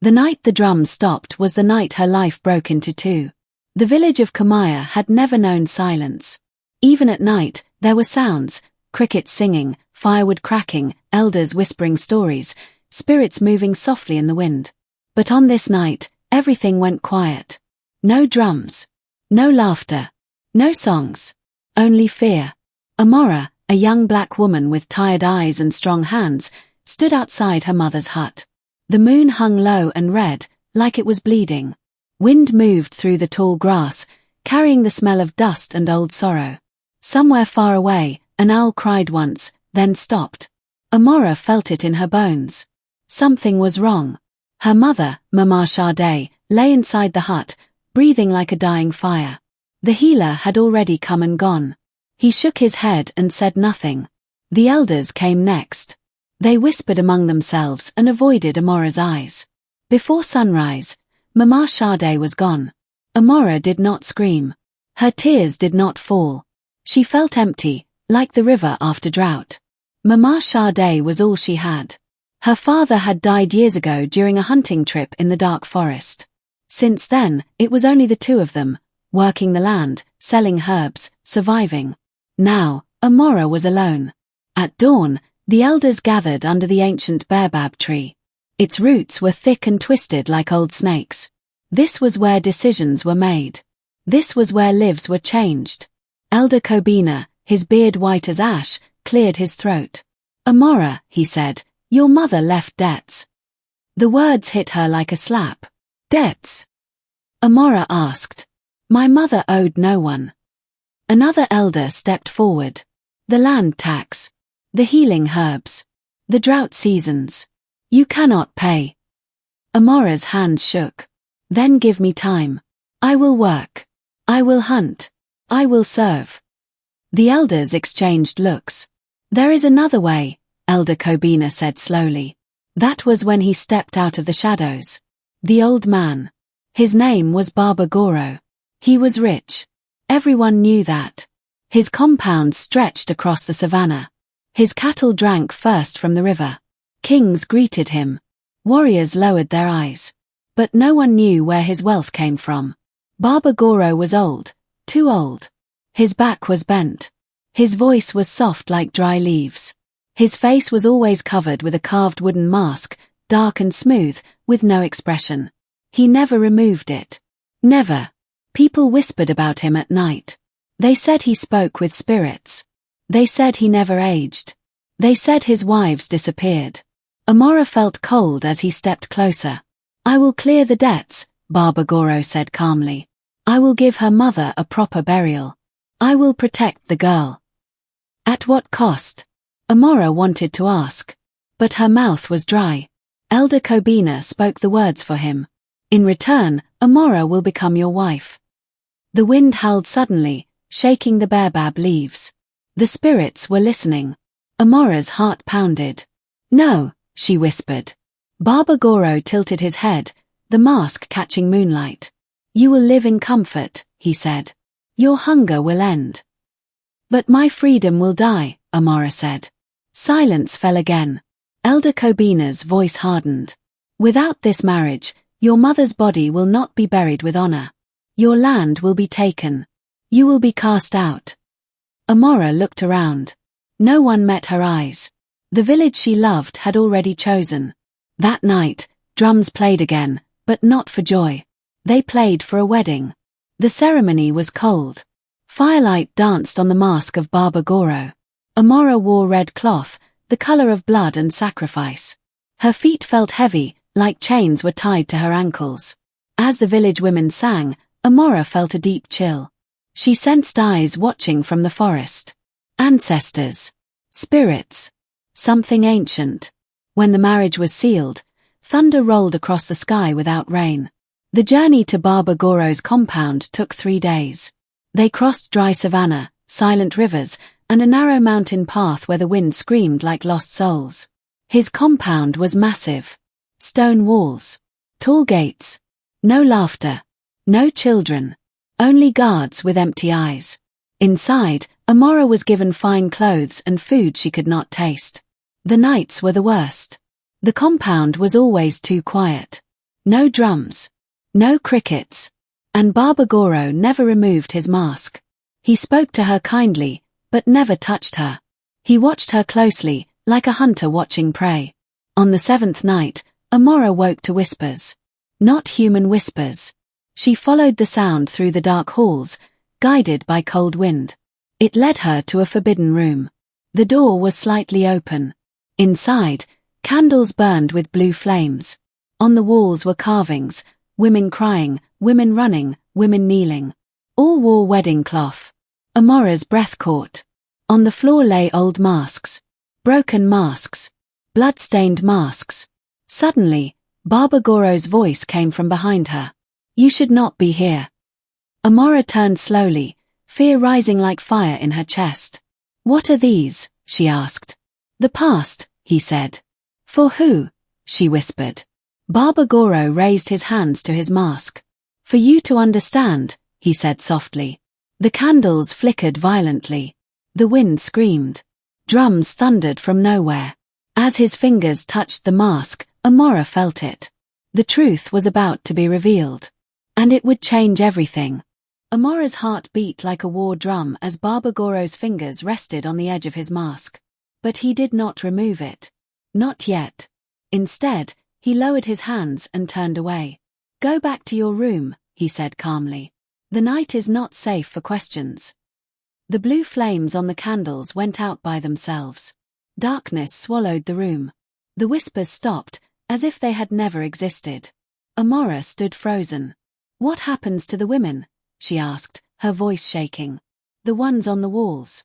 The night the drums stopped was the night her life broke into two. The village of Kamaya had never known silence. Even at night, there were sounds, crickets singing, firewood cracking, elders whispering stories, spirits moving softly in the wind. But on this night, everything went quiet. No drums. No laughter. No songs. Only fear. Amora, a young black woman with tired eyes and strong hands, stood outside her mother's hut. The moon hung low and red, like it was bleeding. Wind moved through the tall grass, carrying the smell of dust and old sorrow. Somewhere far away, an owl cried once, then stopped. Amora felt it in her bones. Something was wrong. Her mother, Mama Sade, lay inside the hut, breathing like a dying fire. The healer had already come and gone. He shook his head and said nothing. The elders came next. They whispered among themselves and avoided Amora's eyes. Before sunrise, Mama Sade was gone. Amora did not scream. Her tears did not fall. She felt empty, like the river after drought. Mama Sade was all she had. Her father had died years ago during a hunting trip in the dark forest. Since then, it was only the two of them, working the land, selling herbs, surviving. Now, Amora was alone. At dawn, the elders gathered under the ancient baobab tree. Its roots were thick and twisted like old snakes. This was where decisions were made. This was where lives were changed. Elder Kobina, his beard white as ash, cleared his throat. Amora, he said, your mother left debts. The words hit her like a slap. Debts? Amora asked. My mother owed no one. Another elder stepped forward. The land tax. The healing herbs. The drought seasons. You cannot pay. Amora's hands shook. Then give me time. I will work. I will hunt. I will serve. The elders exchanged looks. There is another way, Elder Kobina said slowly. That was when he stepped out of the shadows. The old man. His name was Baba Goro. He was rich. Everyone knew that. His compound stretched across the savannah. His cattle drank first from the river. Kings greeted him. Warriors lowered their eyes. But no one knew where his wealth came from. Baba Goro was old, too old. His back was bent. His voice was soft like dry leaves. His face was always covered with a carved wooden mask, dark and smooth, with no expression. He never removed it. Never. People whispered about him at night. They said he spoke with spirits. They said he never aged. They said his wives disappeared. Amora felt cold as he stepped closer. I will clear the debts, Baba Goro said calmly. I will give her mother a proper burial. I will protect the girl. At what cost? Amora wanted to ask. But her mouth was dry. Elder Kobina spoke the words for him. In return, Amora will become your wife. The wind howled suddenly, shaking the baobab leaves. The spirits were listening. Amora's heart pounded. No, she whispered. Baba Goro tilted his head, the mask catching moonlight. You will live in comfort, he said. Your hunger will end. But my freedom will die, Amora said. Silence fell again. Elder Kobina's voice hardened. Without this marriage, your mother's body will not be buried with honor. Your land will be taken. You will be cast out. Amora looked around. No one met her eyes. The village she loved had already chosen. That night, drums played again, but not for joy. They played for a wedding. The ceremony was cold. Firelight danced on the mask of Baba Goro. Amora wore red cloth, the color of blood and sacrifice. Her feet felt heavy, like chains were tied to her ankles. As the village women sang, Amora felt a deep chill. She sensed eyes watching from the forest. Ancestors. Spirits. Something ancient. When the marriage was sealed, thunder rolled across the sky without rain. The journey to Baba Goro's compound took 3 days. They crossed dry savanna, silent rivers, and a narrow mountain path where the wind screamed like lost souls. His compound was massive. Stone walls. Tall gates. No laughter. No children. Only guards with empty eyes. Inside, Amora was given fine clothes and food she could not taste. The nights were the worst. The compound was always too quiet. No drums. No crickets. And Baba Goro never removed his mask. He spoke to her kindly, but never touched her. He watched her closely, like a hunter watching prey. On the seventh night, Amora woke to whispers. Not human whispers. She followed the sound through the dark halls, guided by cold wind. It led her to a forbidden room. The door was slightly open. Inside, candles burned with blue flames. On the walls were carvings, women crying, women running, women kneeling. All wore wedding cloth. Amora's breath caught. On the floor lay old masks. Broken masks. Blood-stained masks. Suddenly, Baba Goro's voice came from behind her. You should not be here. Amora turned slowly, fear rising like fire in her chest. What are these? She asked. The past, he said. For who? She whispered. Baba Goro raised his hands to his mask. For you to understand, he said softly. The candles flickered violently. The wind screamed. Drums thundered from nowhere. As his fingers touched the mask, Amora felt it. The truth was about to be revealed. And it would change everything. Amora's heart beat like a war drum as Baba Goro's fingers rested on the edge of his mask. But he did not remove it. Not yet. Instead, he lowered his hands and turned away. Go back to your room, he said calmly. The night is not safe for questions. The blue flames on the candles went out by themselves. Darkness swallowed the room. The whispers stopped, as if they had never existed. Amora stood frozen. What happens to the women? She asked, her voice shaking. The ones on the walls.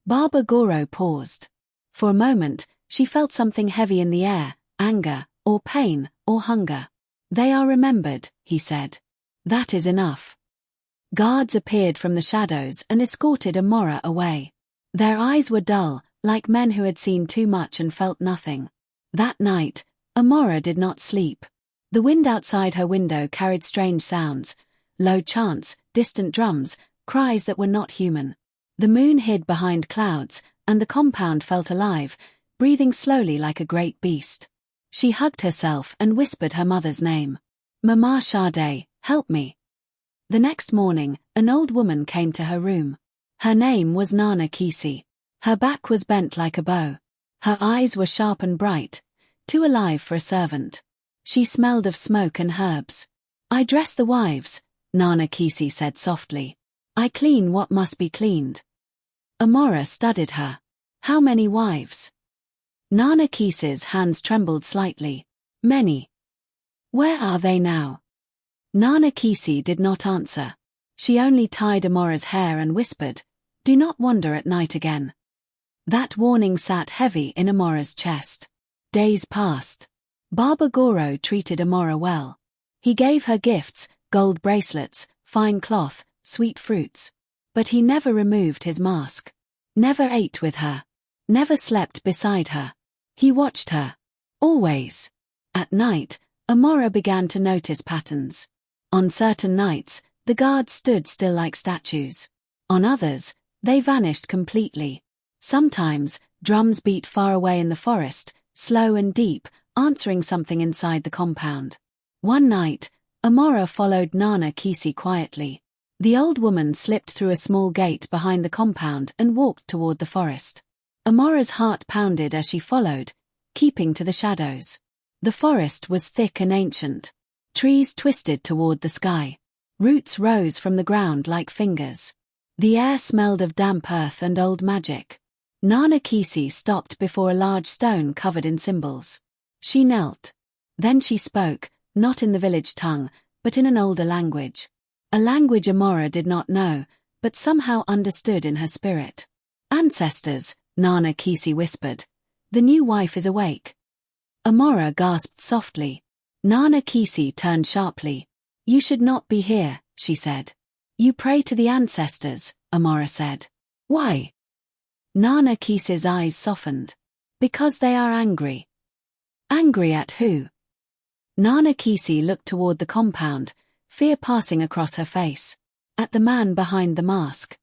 Baba Goro paused. For a moment, she felt something heavy in the air, anger, or pain, or hunger. They are remembered, he said. That is enough. Guards appeared from the shadows and escorted Amora away. Their eyes were dull, like men who had seen too much and felt nothing. That night, Amora did not sleep. The wind outside her window carried strange sounds, low chants, distant drums, cries that were not human. The moon hid behind clouds, and the compound felt alive, breathing slowly like a great beast. She hugged herself and whispered her mother's name. Mama Sade, help me. The next morning, an old woman came to her room. Her name was Nana Kisi. Her back was bent like a bow. Her eyes were sharp and bright, too alive for a servant. She smelled of smoke and herbs. I dress the wives, Nana Kisi said softly. I clean what must be cleaned. Amora studied her. How many wives? Nana Kisi's hands trembled slightly. Many. Where are they now? Nana Kisi did not answer. She only tied Amora's hair and whispered, Do not wander at night again. That warning sat heavy in Amora's chest. Days passed. Baba Goro treated Amora well. He gave her gifts, gold bracelets, fine cloth, sweet fruits. But he never removed his mask. Never ate with her. Never slept beside her. He watched her. Always. At night, Amora began to notice patterns. On certain nights, the guards stood still like statues. On others, they vanished completely. Sometimes, drums beat far away in the forest, slow and deep, answering something inside the compound. One night, Amora followed Nana Kisi quietly. The old woman slipped through a small gate behind the compound and walked toward the forest. Amora's heart pounded as she followed, keeping to the shadows. The forest was thick and ancient. Trees twisted toward the sky. Roots rose from the ground like fingers. The air smelled of damp earth and old magic. Nana Kisi stopped before a large stone covered in symbols. She knelt. Then she spoke, not in the village tongue, but in an older language. A language Amora did not know, but somehow understood in her spirit. Ancestors, Nana Kisi whispered. The new wife is awake. Amora gasped softly. Nana Kisi turned sharply. You should not be here, she said. You pray to the ancestors, Amora said. Why? Nana Kisi's eyes softened. Because they are angry. Angry at who? Nana Kisi looked toward the compound, fear passing across her face. At the man behind the mask.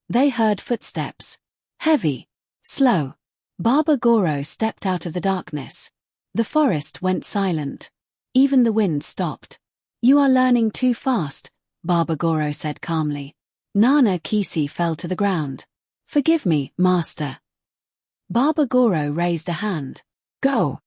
They heard footsteps. Heavy. Slow. Baba Goro stepped out of the darkness. The forest went silent. Even the wind stopped. "You are learning too fast," Baba Goro said calmly. Nana Kisi fell to the ground. "Forgive me, master." Baba Goro raised a hand. "Go."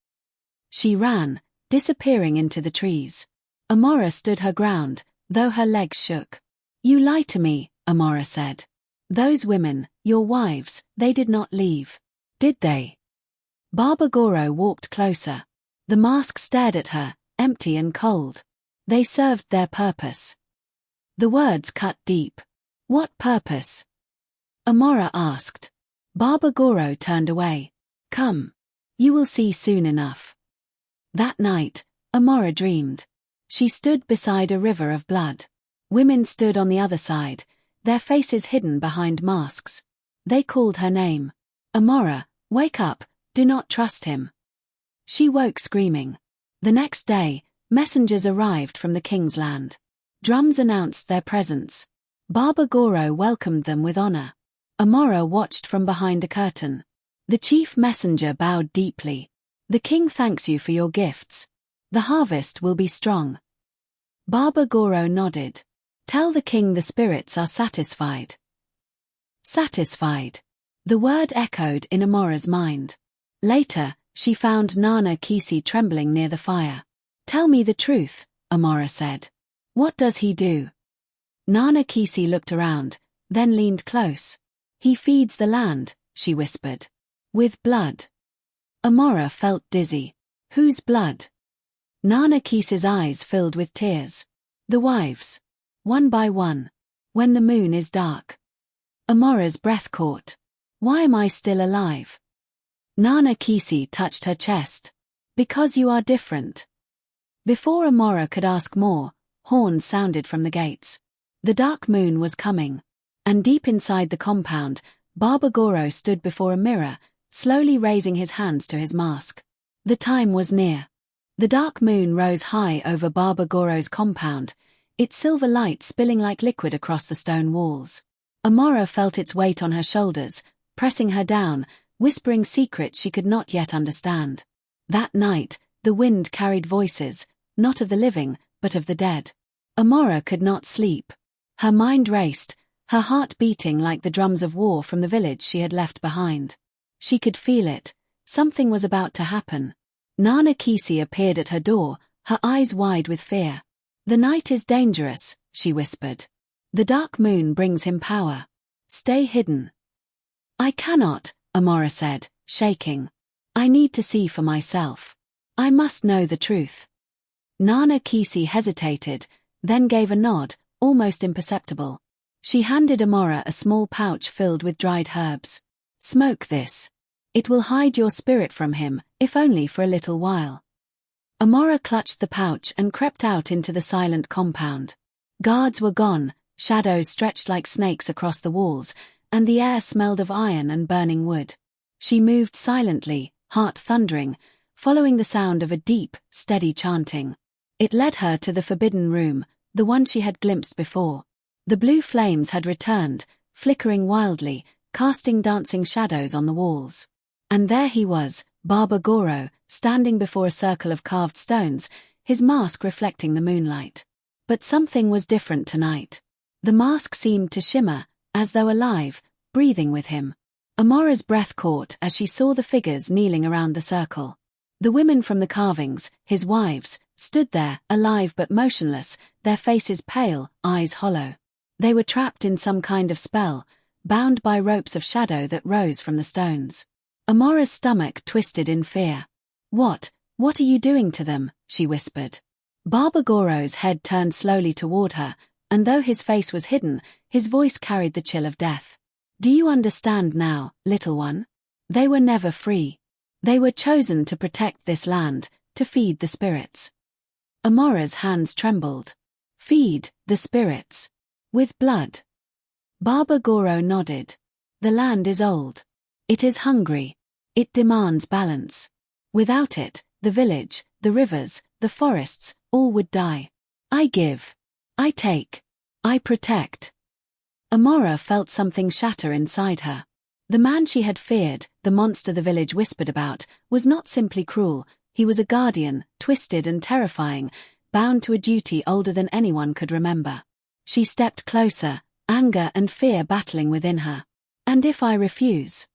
She ran, disappearing into the trees. Amora stood her ground, though her legs shook. "You lie to me," Amora said. "Those women, your wives, they did not leave. Did they?" Baba Goro walked closer. The mask stared at her, empty and cold. "They served their purpose." The words cut deep. "What purpose?" Amora asked. Baba Goro turned away. "Come. You will see soon enough." That night, Amora dreamed. She stood beside a river of blood. Women stood on the other side, their faces hidden behind masks. They called her name. "Amora, wake up, do not trust him." She woke screaming. The next day, messengers arrived from the king's land. Drums announced their presence. Baba Goro welcomed them with honor. Amora watched from behind a curtain. The chief messenger bowed deeply. "The king thanks you for your gifts. The harvest will be strong." Baba Goro nodded. "Tell the king the spirits are satisfied." Satisfied. The word echoed in Amora's mind. Later, she found Nana Kisi trembling near the fire. "Tell me the truth," Amora said. "What does he do?" Nana Kisi looked around, then leaned close. "He feeds the land," she whispered. "With blood." Amora felt dizzy. Whose blood? Nana Kisi's eyes filled with tears. "The wives. One by one. When the moon is dark." Amora's breath caught. "Why am I still alive?" Nana Kisi touched her chest. "Because you are different." Before Amora could ask more, horns sounded from the gates. The dark moon was coming. And deep inside the compound, Baba Goro stood before a mirror, slowly raising his hands to his mask. The time was near. The dark moon rose high over Baba Goro's compound, its silver light spilling like liquid across the stone walls. Amora felt its weight on her shoulders, pressing her down, whispering secrets she could not yet understand. That night, the wind carried voices, not of the living, but of the dead. Amora could not sleep. Her mind raced, her heart beating like the drums of war from the village she had left behind. She could feel it. Something was about to happen. Nana Kisi appeared at her door, her eyes wide with fear. "The night is dangerous," she whispered. "The dark moon brings him power. Stay hidden." "I cannot," Amora said, shaking. "I need to see for myself. I must know the truth." Nana Kisi hesitated, then gave a nod, almost imperceptible. She handed Amora a small pouch filled with dried herbs. "Smoke this. It will hide your spirit from him, if only for a little while." Amora clutched the pouch and crept out into the silent compound. Guards were gone, shadows stretched like snakes across the walls, and the air smelled of iron and burning wood. She moved silently, heart thundering, following the sound of a deep, steady chanting. It led her to the forbidden room, the one she had glimpsed before. The blue flames had returned, flickering wildly, casting dancing shadows on the walls. And there he was, Baba Goro, standing before a circle of carved stones, his mask reflecting the moonlight. But something was different tonight. The mask seemed to shimmer, as though alive, breathing with him. Amora's breath caught as she saw the figures kneeling around the circle. The women from the carvings, his wives, stood there, alive but motionless, their faces pale, eyes hollow. They were trapped in some kind of spell, bound by ropes of shadow that rose from the stones. Amora's stomach twisted in fear. What are you doing to them?" she whispered. Baba Goro's head turned slowly toward her, and though his face was hidden, his voice carried the chill of death. "Do you understand now, little one? They were never free. They were chosen to protect this land, to feed the spirits." Amora's hands trembled. "Feed the spirits? With blood?" Baba Goro nodded. "The land is old. It is hungry. It demands balance. Without it, the village, the rivers, the forests, all would die. I give. I take. I protect." Amora felt something shatter inside her. The man she had feared, the monster the village whispered about, was not simply cruel, He was a guardian, twisted and terrifying, bound to a duty older than anyone could remember. She stepped closer, anger and fear battling within her. And if I refuse?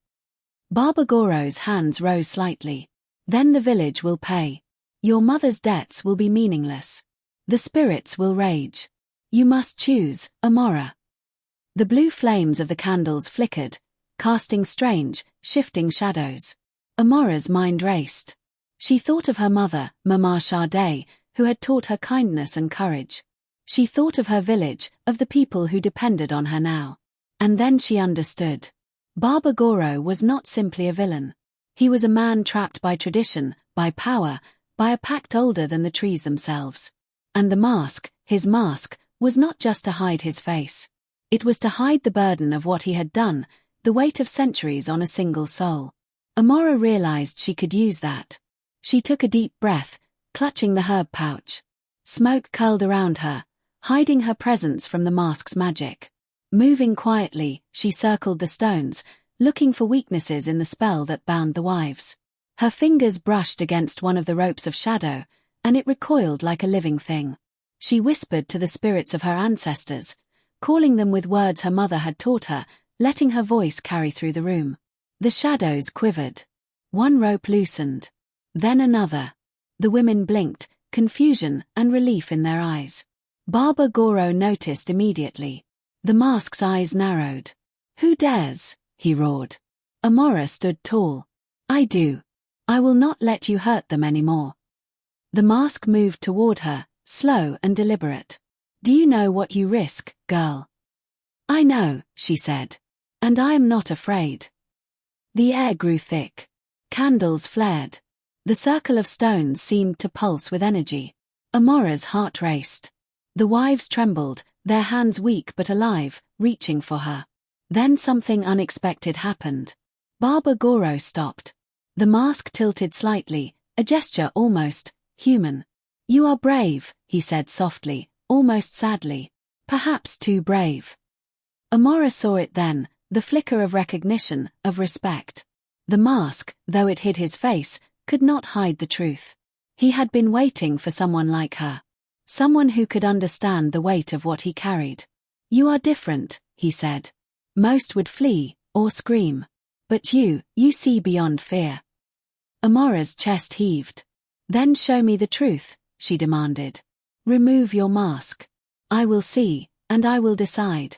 Baba Goro's hands rose slightly. Then the village will pay. Your mother's debts will be meaningless. The spirits will rage. You must choose, Amora. The blue flames of the candles flickered, casting strange, shifting shadows. Amora's mind raced. She thought of her mother, Mama Sade, who had taught her kindness and courage. She thought of her village, of the people who depended on her now. And then she understood. Baba Goro was not simply a villain. He was a man trapped by tradition, by power, by a pact older than the trees themselves. And the mask, his mask, was not just to hide his face. It was to hide the burden of what he had done, the weight of centuries on a single soul. Amora realized she could use that. She took a deep breath, clutching the herb pouch. Smoke curled around her, hiding her presence from the mask's magic. Moving quietly, she circled the stones, looking for weaknesses in the spell that bound the wives. Her fingers brushed against one of the ropes of shadow, and it recoiled like a living thing. She whispered to the spirits of her ancestors, calling them with words her mother had taught her, letting her voice carry through the room. The shadows quivered. One rope loosened. Then another. The women blinked, confusion and relief in their eyes. Baba Goro noticed immediately. The mask's eyes narrowed. Who dares? He roared. Amora stood tall. I do. I will not let you hurt them anymore. The mask moved toward her, slow and deliberate. Do you know what you risk, girl? I know, she said. And I am not afraid. The air grew thick. Candles flared. The circle of stones seemed to pulse with energy. Amora's heart raced. The wives trembled, their hands weak but alive, reaching for her. Then something unexpected happened. Baba Goro stopped. The mask tilted slightly, a gesture almost human. You are brave, he said softly, almost sadly. Perhaps too brave. Amora saw it then, the flicker of recognition, of respect. The mask, though it hid his face, could not hide the truth. He had been waiting for someone like her. Someone who could understand the weight of what he carried. You are different, he said. Most would flee, or scream. But you see beyond fear. Amora's chest heaved. Then show me the truth, she demanded. Remove your mask. I will see, and I will decide.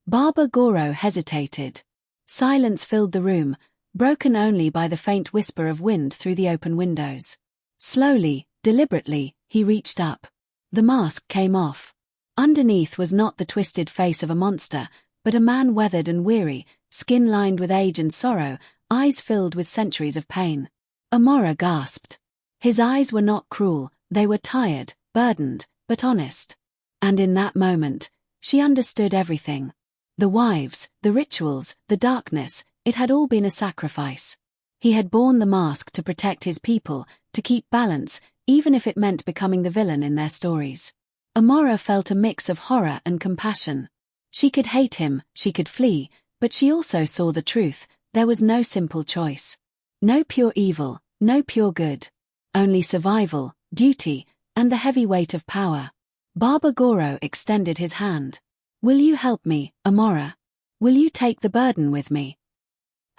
Baba Goro hesitated. Silence filled the room, broken only by the faint whisper of wind through the open windows. Slowly, deliberately, he reached up. The mask came off. Underneath was not the twisted face of a monster, but a man weathered and weary, skin lined with age and sorrow, eyes filled with centuries of pain. Amora gasped. His eyes were not cruel, they were tired, burdened, but honest. And in that moment, she understood everything. The wives, the rituals, the darkness, it had all been a sacrifice. He had borne the mask to protect his people, to keep balance, even if it meant becoming the villain in their stories. Amora felt a mix of horror and compassion. She could hate him, she could flee, but she also saw the truth. There was no simple choice. No pure evil, no pure good. Only survival, duty, and the heavy weight of power. Baba Goro extended his hand. Will you help me, Amora? Will you take the burden with me?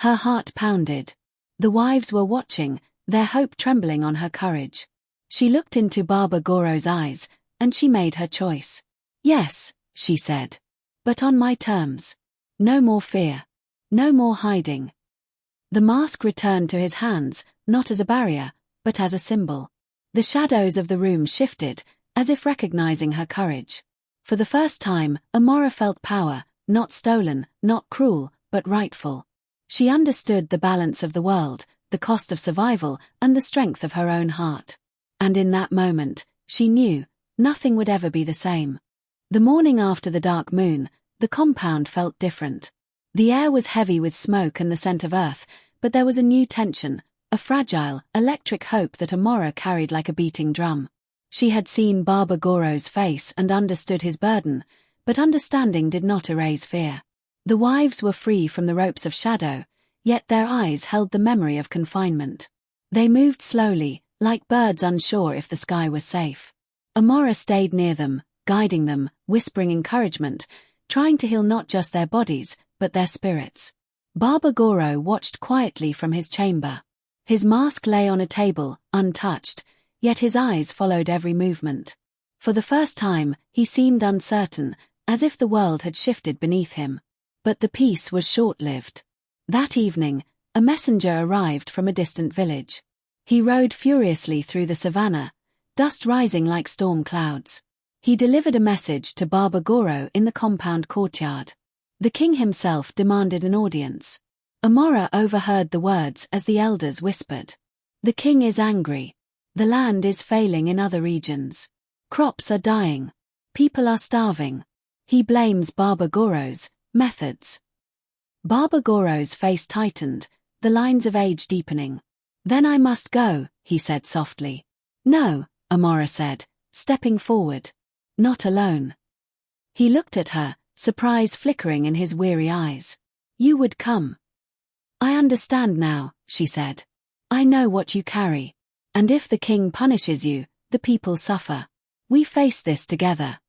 Her heart pounded. The wives were watching, their hope trembling on her courage. She looked into Baba Goro's eyes, and she made her choice. Yes, she said. But on my terms. No more fear. No more hiding. The mask returned to his hands, not as a barrier, but as a symbol. The shadows of the room shifted, as if recognizing her courage. For the first time, Amora felt power, not stolen, not cruel, but rightful. She understood the balance of the world, the cost of survival, and the strength of her own heart. And in that moment, she knew, nothing would ever be the same. The morning after the dark moon, the compound felt different. The air was heavy with smoke and the scent of earth, but there was a new tension, a fragile, electric hope that Amora carried like a beating drum. She had seen Baba Goro's face and understood his burden, but understanding did not erase fear. The wives were free from the ropes of shadow, yet their eyes held the memory of confinement. They moved slowly, like birds unsure if the sky was safe. Amora stayed near them, guiding them, whispering encouragement, trying to heal not just their bodies, but their spirits. Baba Goro watched quietly from his chamber. His mask lay on a table, untouched, yet his eyes followed every movement. For the first time, he seemed uncertain, as if the world had shifted beneath him. But the peace was short-lived. That evening, a messenger arrived from a distant village. He rode furiously through the savannah, dust rising like storm clouds. He delivered a message to Baba Goro in the compound courtyard. The king himself demanded an audience. Amora overheard the words as the elders whispered. The king is angry. The land is failing in other regions. Crops are dying. People are starving. He blames Baba Goro's methods. Baba Goro's face tightened, the lines of age deepening. Then I must go, he said softly. No, Amora said, stepping forward. Not alone. He looked at her, surprise flickering in his weary eyes. You would come. I understand now, she said. I know what you carry. And if the king punishes you, the people suffer. We face this together.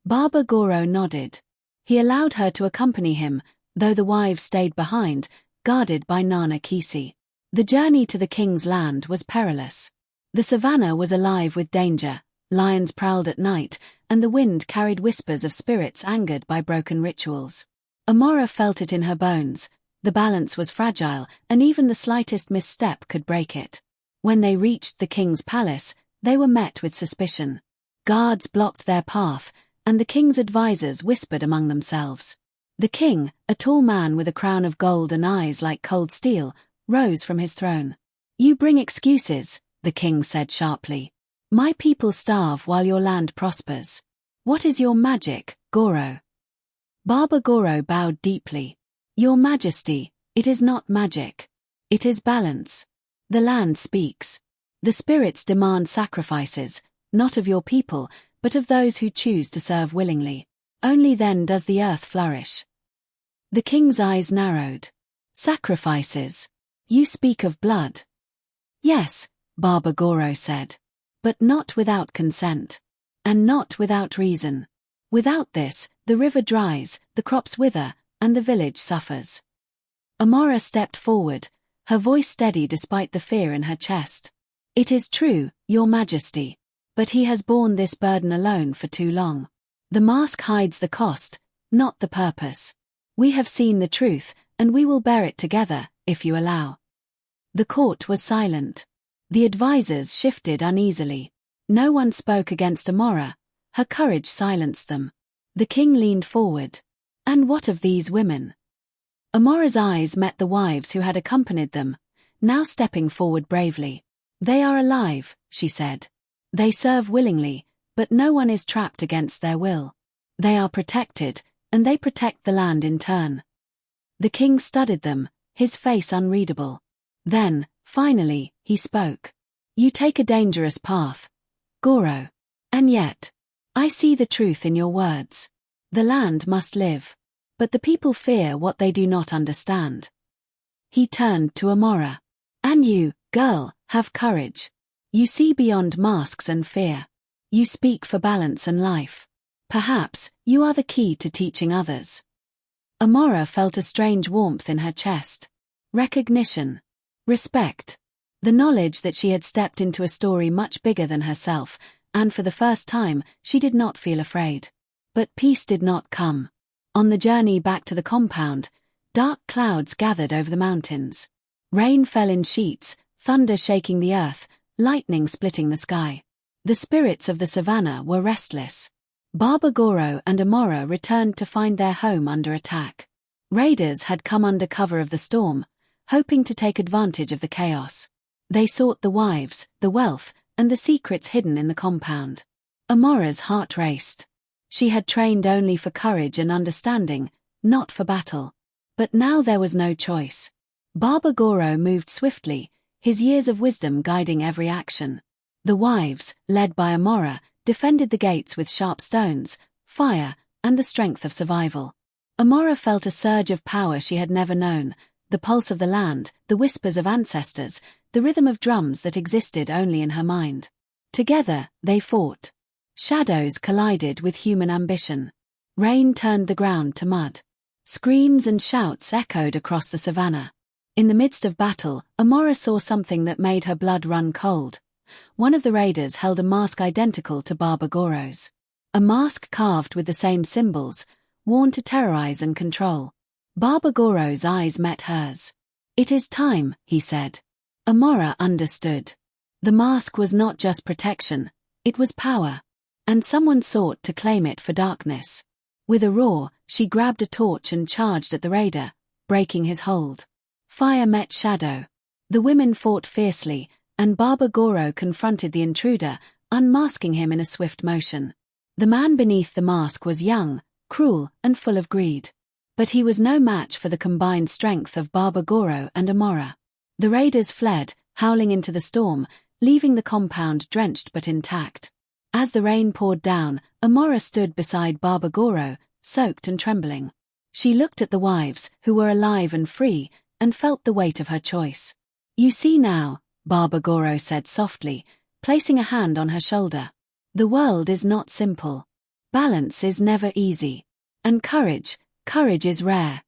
Baba Goro nodded. He allowed her to accompany him, though the wives stayed behind, guarded by Nana Kisi. The journey to the king's land was perilous. The savannah was alive with danger, lions prowled at night, and the wind carried whispers of spirits angered by broken rituals. Amora felt it in her bones. The balance was fragile, and even the slightest misstep could break it. When they reached the king's palace, they were met with suspicion. Guards blocked their path, and the king's advisors whispered among themselves. The king, a tall man with a crown of gold and eyes like cold steel, rose from his throne. You bring excuses, the king said sharply. My people starve while your land prospers. What is your magic, Goro? Baba Goro bowed deeply. Your Majesty, it is not magic. It is balance. The land speaks. The spirits demand sacrifices, not of your people, but of those who choose to serve willingly. Only then does the earth flourish. The king's eyes narrowed. Sacrifices. You speak of blood. Yes, Baba Goro said. But not without consent. And not without reason. Without this, the river dries, the crops wither, and the village suffers. Amora stepped forward, her voice steady despite the fear in her chest. It is true, Your Majesty. But he has borne this burden alone for too long. The mask hides the cost, not the purpose. We have seen the truth, and we will bear it together, if you allow. The court was silent. The advisors shifted uneasily. No one spoke against Amora. Her courage silenced them. The king leaned forward. And what of these women? Amora's eyes met the wives who had accompanied them, now stepping forward bravely. They are alive, she said. They serve willingly, but no one is trapped against their will. They are protected, and they protect the land in turn. The king studied them, his face unreadable. Then, finally, he spoke. You take a dangerous path, Goro. And yet, I see the truth in your words. The land must live. But the people fear what they do not understand. He turned to Amora. And you, girl, have courage. You see beyond masks and fear. You speak for balance and life. Perhaps, you are the key to teaching others. Amora felt a strange warmth in her chest. Recognition. Respect. The knowledge that she had stepped into a story much bigger than herself, and for the first time, she did not feel afraid. But peace did not come. On the journey back to the compound, dark clouds gathered over the mountains. Rain fell in sheets, thunder shaking the earth, lightning splitting the sky. The spirits of the savannah were restless. Baba Goro and Amora returned to find their home under attack. Raiders had come under cover of the storm, hoping to take advantage of the chaos. They sought the wives, the wealth, and the secrets hidden in the compound. Amora's heart raced. She had trained only for courage and understanding, not for battle. But now there was no choice. Baba Goro moved swiftly, his years of wisdom guiding every action. The wives, led by Amora, defended the gates with sharp stones, fire, and the strength of survival. Amora felt a surge of power she had never known, the pulse of the land, the whispers of ancestors, the rhythm of drums that existed only in her mind. Together, they fought. Shadows collided with human ambition. Rain turned the ground to mud. Screams and shouts echoed across the savannah. In the midst of battle, Amora saw something that made her blood run cold. One of the raiders held a mask identical to Baba Goro's. A mask carved with the same symbols, worn to terrorize and control. Baba Goro's eyes met hers. "It is time," he said. Amora understood. The mask was not just protection, it was power. And someone sought to claim it for darkness. With a roar, she grabbed a torch and charged at the raider, breaking his hold. Fire met shadow. The women fought fiercely, and Baba Goro confronted the intruder, unmasking him in a swift motion. The man beneath the mask was young, cruel, and full of greed. But he was no match for the combined strength of Baba Goro and Amora. The raiders fled, howling into the storm, leaving the compound drenched but intact. As the rain poured down, Amora stood beside Baba Goro, soaked and trembling. She looked at the wives, who were alive and free, and felt the weight of her choice. "You see now," Baba Goro said softly, placing a hand on her shoulder. "The world is not simple. Balance is never easy. And courage is rare."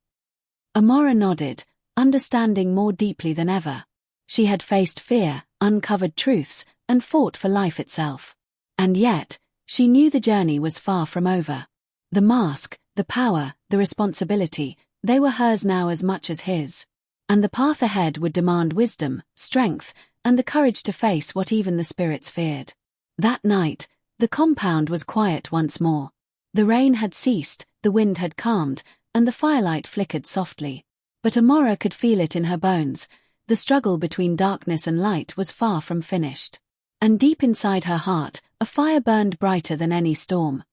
Amora nodded, understanding more deeply than ever. She had faced fear, uncovered truths, and fought for life itself. And yet, she knew the journey was far from over. The mask, the power, the responsibility, they were hers now as much as his. And the path ahead would demand wisdom, strength, and the courage to face what even the spirits feared. That night, the compound was quiet once more. The rain had ceased, the wind had calmed, and the firelight flickered softly. But Amora could feel it in her bones. The struggle between darkness and light was far from finished. And deep inside her heart, a fire burned brighter than any storm.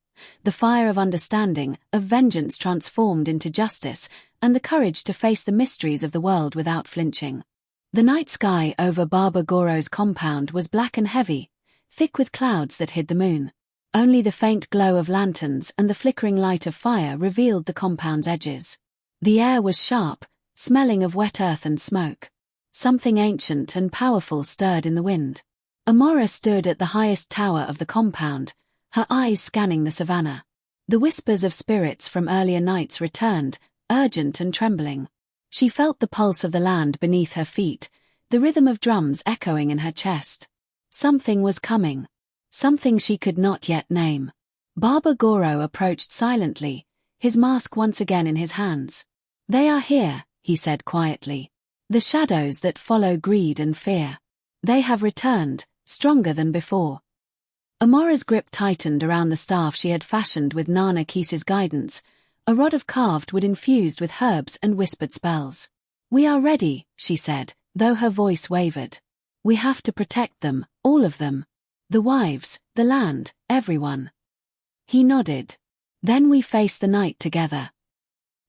The fire of understanding, of vengeance transformed into justice, and the courage to face the mysteries of the world without flinching. The night sky over Baba Goro's compound was black and heavy, thick with clouds that hid the moon. Only the faint glow of lanterns and the flickering light of fire revealed the compound's edges. The air was sharp, smelling of wet earth and smoke. Something ancient and powerful stirred in the wind. Amora stood at the highest tower of the compound, her eyes scanning the savannah. The whispers of spirits from earlier nights returned, urgent and trembling. She felt the pulse of the land beneath her feet, the rhythm of drums echoing in her chest. Something was coming. Something she could not yet name. Baba Goro approached silently, his mask once again in his hands. "They are here," he said quietly. "The shadows that follow greed and fear. They have returned, stronger than before." Amora's grip tightened around the staff she had fashioned with Nana Keese's guidance, a rod of carved wood infused with herbs and whispered spells. "We are ready," she said, though her voice wavered. "We have to protect them, all of them. The wives, the land, everyone." He nodded. "Then we face the night together."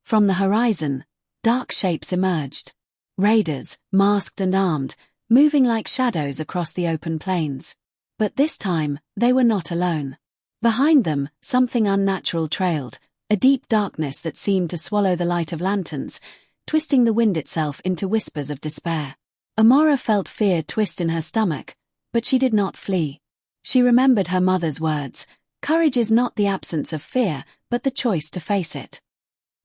From the horizon, dark shapes emerged. Raiders, masked and armed, moving like shadows across the open plains. But this time, they were not alone. Behind them, something unnatural trailed, a deep darkness that seemed to swallow the light of lanterns, twisting the wind itself into whispers of despair. Amora felt fear twist in her stomach, but she did not flee. She remembered her mother's words, "Courage is not the absence of fear, but the choice to face it."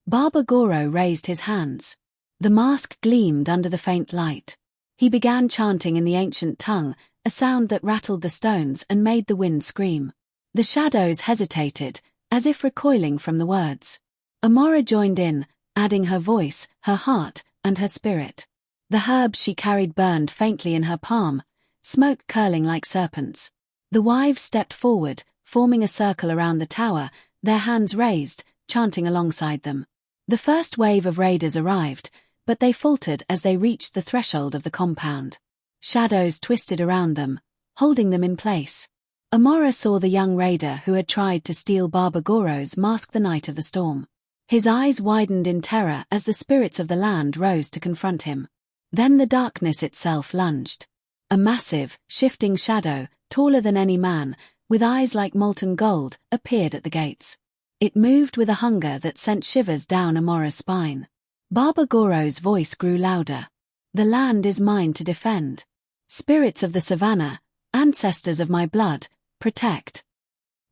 Baba Goro raised his hands. The mask gleamed under the faint light. He began chanting in the ancient tongue, a sound that rattled the stones and made the wind scream. The shadows hesitated, as if recoiling from the words. Amora joined in, adding her voice, her heart, and her spirit. The herbs she carried burned faintly in her palm, smoke curling like serpents. The wives stepped forward, forming a circle around the tower, their hands raised, chanting alongside them. The first wave of raiders arrived, but they faltered as they reached the threshold of the compound. Shadows twisted around them, holding them in place. Amora saw the young raider who had tried to steal Baba Goro's mask the night of the storm. His eyes widened in terror as the spirits of the land rose to confront him. Then the darkness itself lunged. A massive, shifting shadow, taller than any man, with eyes like molten gold, appeared at the gates. It moved with a hunger that sent shivers down Amora's spine. Baba Goro's voice grew louder. "The land is mine to defend. Spirits of the savannah, ancestors of my blood, protect.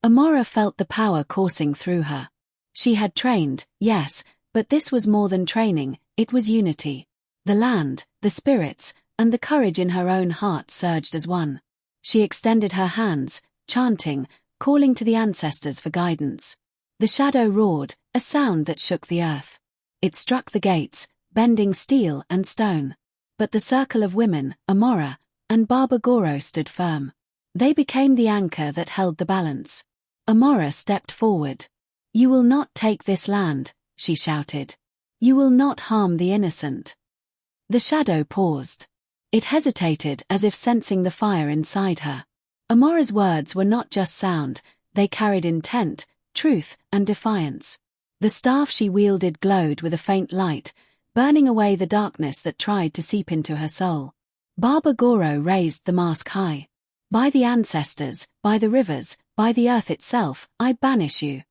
Amora felt the power coursing through her. She had trained, yes, but this was more than training, it was unity. The land, the spirits, and the courage in her own heart surged as one. She extended her hands, chanting, calling to the ancestors for guidance. The shadow roared, a sound that shook the earth. It struck the gates, bending steel and stone. But the circle of women, Amora, and Baba Goro stood firm. They became the anchor that held the balance. Amora stepped forward. "You will not take this land," she shouted. "You will not harm the innocent." The shadow paused. It hesitated as if sensing the fire inside her. Amora's words were not just sound, they carried intent, truth, and defiance. The staff she wielded glowed with a faint light, burning away the darkness that tried to seep into her soul. Baba Goro raised the mask high. "By the ancestors, by the rivers, by the earth itself, I banish you."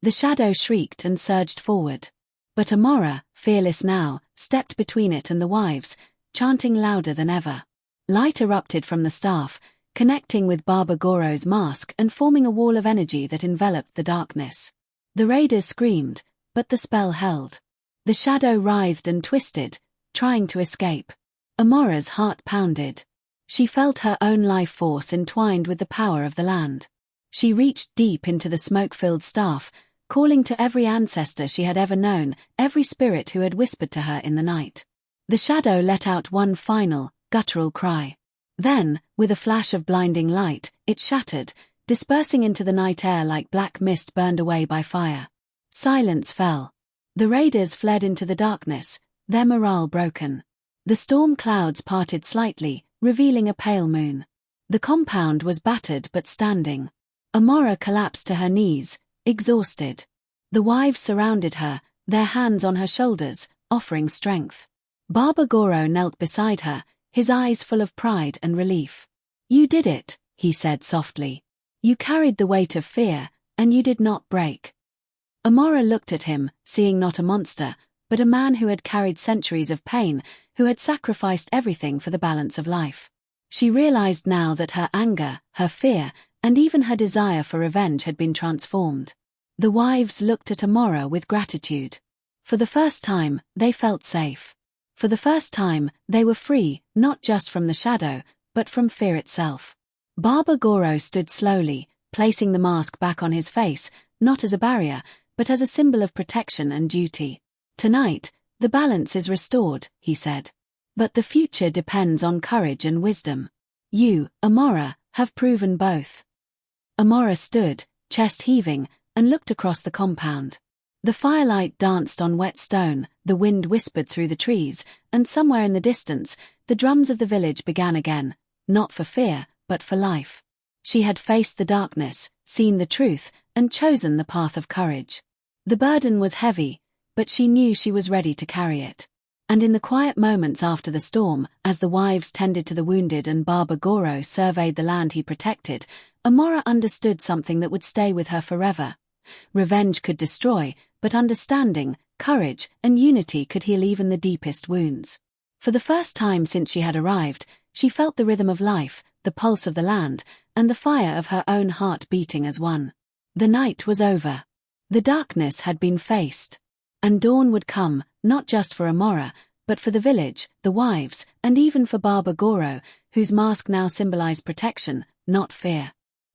The shadow shrieked and surged forward. But Amora, fearless now, stepped between it and the wives, chanting louder than ever. Light erupted from the staff, connecting with Baba Goro's mask and forming a wall of energy that enveloped the darkness. The raiders screamed, but the spell held. The shadow writhed and twisted, trying to escape. Amora's heart pounded. She felt her own life force entwined with the power of the land. She reached deep into the smoke-filled staff, calling to every ancestor she had ever known, every spirit who had whispered to her in the night. The shadow let out one final, guttural cry. Then, with a flash of blinding light, it shattered, dispersing into the night air like black mist burned away by fire. Silence fell. The raiders fled into the darkness, their morale broken. The storm clouds parted slightly, revealing a pale moon. The compound was battered but standing. Amora collapsed to her knees, exhausted. The wives surrounded her, their hands on her shoulders, offering strength. Baba Goro knelt beside her, his eyes full of pride and relief. "You did it," he said softly. "You carried the weight of fear, and you did not break." Amora looked at him, seeing not a monster, but a man who had carried centuries of pain, who had sacrificed everything for the balance of life. She realized now that her anger, her fear, and even her desire for revenge had been transformed. The wives looked at Amora with gratitude. For the first time, they felt safe. For the first time, they were free, not just from the shadow, but from fear itself. Baba Goro stood slowly, placing the mask back on his face, not as a barrier, but as a symbol of protection and duty. "Tonight, the balance is restored," he said. "But the future depends on courage and wisdom. You, Amora, have proven both." Amora stood, chest heaving, and looked across the compound. The firelight danced on wet stone, the wind whispered through the trees, and somewhere in the distance, the drums of the village began again, not for fear, but for life. She had faced the darkness, seen the truth, and chosen the path of courage. The burden was heavy, but she knew she was ready to carry it. And in the quiet moments after the storm, as the wives tended to the wounded and Baba Goro surveyed the land he protected, Amora understood something that would stay with her forever. Revenge could destroy, but understanding, courage, and unity could heal even the deepest wounds. For the first time since she had arrived, she felt the rhythm of life, the pulse of the land, and the fire of her own heart beating as one. The night was over. The darkness had been faced. And dawn would come, not just for Amora, but for the village, the wives, and even for Baba Goro, whose mask now symbolized protection, not fear.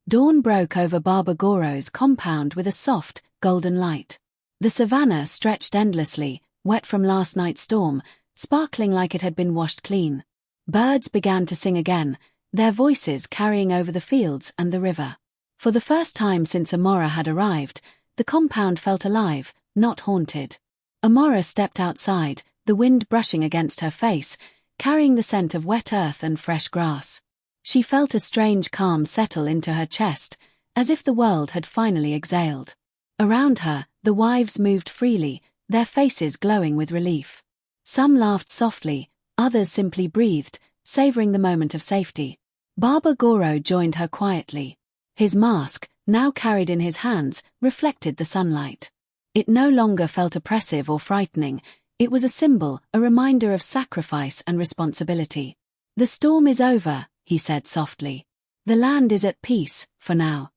Dawn broke over Baba Goro's compound with a soft, golden light. The savannah stretched endlessly, wet from last night's storm, sparkling like it had been washed clean. Birds began to sing again, their voices carrying over the fields and the river. For the first time since Amora had arrived, the compound felt alive, not haunted. Amora stepped outside, the wind brushing against her face, carrying the scent of wet earth and fresh grass. She felt a strange calm settle into her chest, as if the world had finally exhaled. Around her, the wives moved freely, their faces glowing with relief. Some laughed softly, others simply breathed, savoring the moment of safety. Baba Goro joined her quietly. His mask, now carried in his hands, reflected the sunlight. It no longer felt oppressive or frightening, it was a symbol, a reminder of sacrifice and responsibility. The storm is over, he said softly. The land is at peace, for now.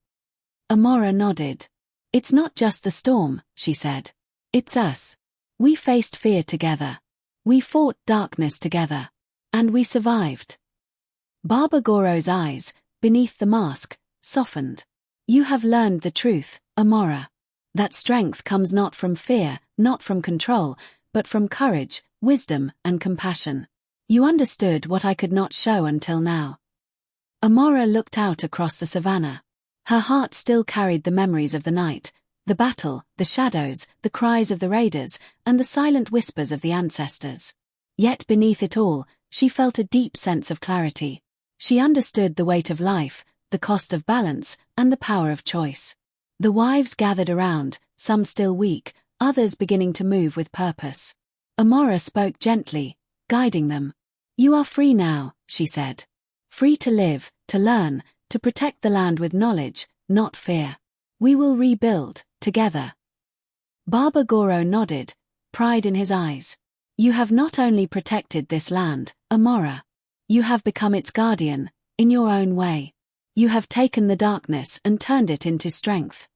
Amora nodded. It's not just the storm, she said. It's us. We faced fear together. We fought darkness together. And we survived. Barbagoro's eyes, beneath the mask, softened. You have learned the truth, Amora. That strength comes not from fear, not from control, but from courage, wisdom, and compassion. You understood what I could not show until now. Amora looked out across the savannah. Her heart still carried the memories of the night, the battle, the shadows, the cries of the raiders, and the silent whispers of the ancestors. Yet beneath it all, she felt a deep sense of clarity. She understood the weight of life, the cost of balance, and the power of choice. The wives gathered around, some still weak, others beginning to move with purpose. Amora spoke gently, guiding them. You are free now, she said. Free to live, to learn, to protect the land with knowledge, not fear. We will rebuild, together. Barbagoro nodded, pride in his eyes. You have not only protected this land, Amora. You have become its guardian, in your own way. You have taken the darkness and turned it into strength.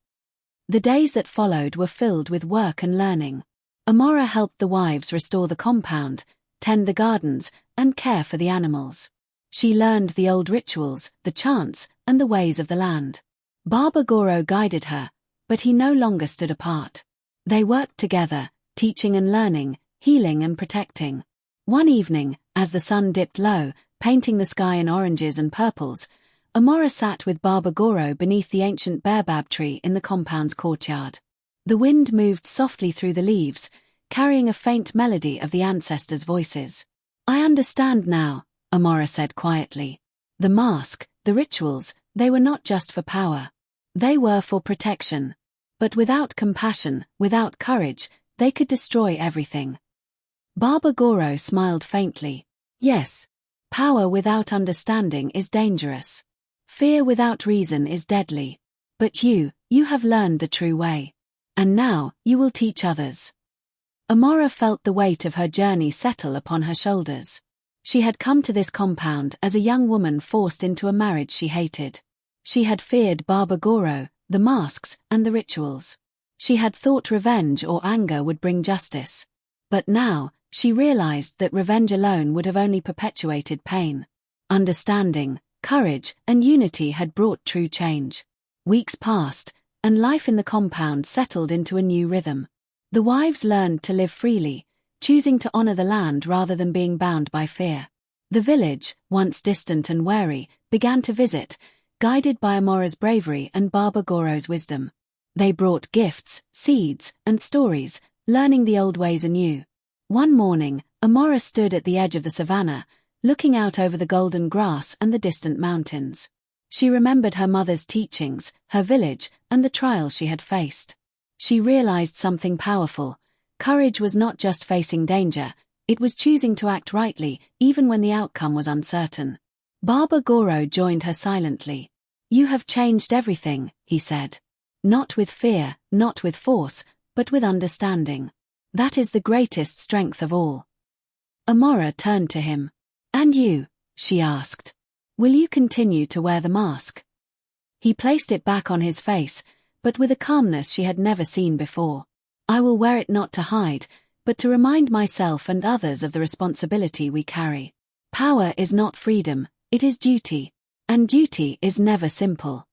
The days that followed were filled with work and learning. Amora helped the wives restore the compound, tend the gardens, and care for the animals. She learned the old rituals, the chants, and the ways of the land. Barbagoro guided her, but he no longer stood apart. They worked together, teaching and learning, healing and protecting. One evening, as the sun dipped low, painting the sky in oranges and purples, Amora sat with Barbagoro beneath the ancient baobab tree in the compound's courtyard. The wind moved softly through the leaves, carrying a faint melody of the ancestors' voices. I understand now, Amora said quietly. The mask, the rituals, they were not just for power. They were for protection. But without compassion, without courage, they could destroy everything. Barbagoro smiled faintly. Yes. Power without understanding is dangerous. Fear without reason is deadly. But you have learned the true way. And now, you will teach others. Amora felt the weight of her journey settle upon her shoulders. She had come to this compound as a young woman forced into a marriage she hated. She had feared Barbagoro, the masks, and the rituals. She had thought revenge or anger would bring justice. But now, she realized that revenge alone would have only perpetuated pain. Understanding, courage, and unity had brought true change. Weeks passed, and life in the compound settled into a new rhythm. The wives learned to live freely, choosing to honor the land rather than being bound by fear. The village, once distant and wary, began to visit, guided by Amora's bravery and Barbagoro's wisdom. They brought gifts, seeds, and stories, learning the old ways anew. One morning, Amora stood at the edge of the savannah, looking out over the golden grass and the distant mountains. She remembered her mother's teachings, her village, and the trials she had faced. She realized something powerful. Courage was not just facing danger, it was choosing to act rightly, even when the outcome was uncertain. Barbagoro joined her silently. You have changed everything, he said. Not with fear, not with force, but with understanding. That is the greatest strength of all. Amora turned to him. And you, she asked. Will you continue to wear the mask? He placed it back on his face, but with a calmness she had never seen before. I will wear it not to hide, but to remind myself and others of the responsibility we carry. Power is not freedom, it is duty. And duty is never simple.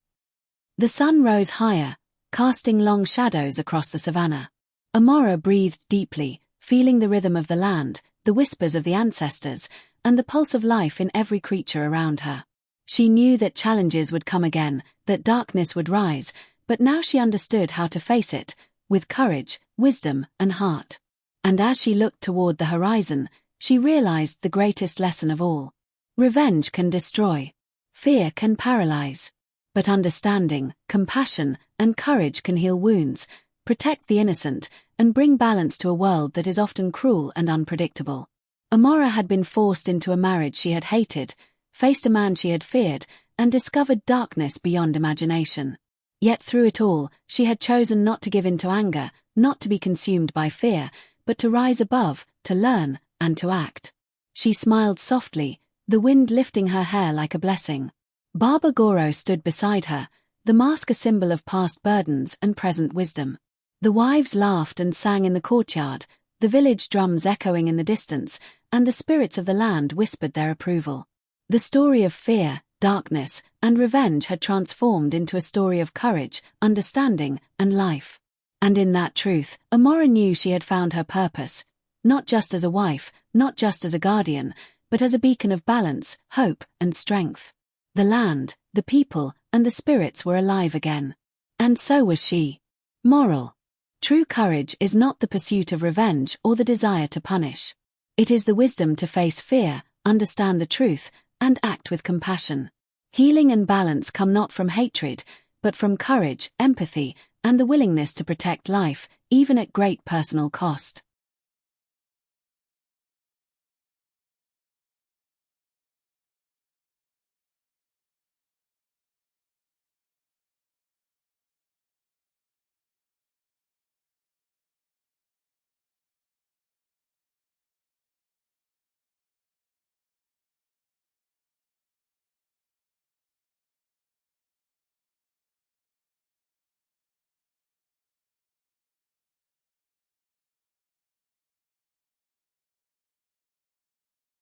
The sun rose higher, casting long shadows across the savannah. Amora breathed deeply, feeling the rhythm of the land, the whispers of the ancestors, and the pulse of life in every creature around her. She knew that challenges would come again, that darkness would rise, but now she understood how to face it, with courage, wisdom, and heart. And as she looked toward the horizon, she realized the greatest lesson of all. Revenge can destroy. Fear can paralyze. But understanding, compassion, and courage can heal wounds, protect the innocent, and bring balance to a world that is often cruel and unpredictable. Amora had been forced into a marriage she had hated, faced a man she had feared, and discovered darkness beyond imagination. Yet through it all, she had chosen not to give in to anger, not to be consumed by fear, but to rise above, to learn, and to act. She smiled softly, the wind lifting her hair like a blessing. Baba Goro stood beside her, the mask a symbol of past burdens and present wisdom. The wives laughed and sang in the courtyard, the village drums echoing in the distance, and the spirits of the land whispered their approval. The story of fear, darkness, and revenge had transformed into a story of courage, understanding, and life. And in that truth, Amora knew she had found her purpose, not just as a wife, not just as a guardian, but as a beacon of balance, hope, and strength. The land, the people, and the spirits were alive again. And so was she. Moral. True courage is not the pursuit of revenge or the desire to punish. It is the wisdom to face fear, understand the truth, and act with compassion. Healing and balance come not from hatred, but from courage, empathy, and the willingness to protect life, even at great personal cost.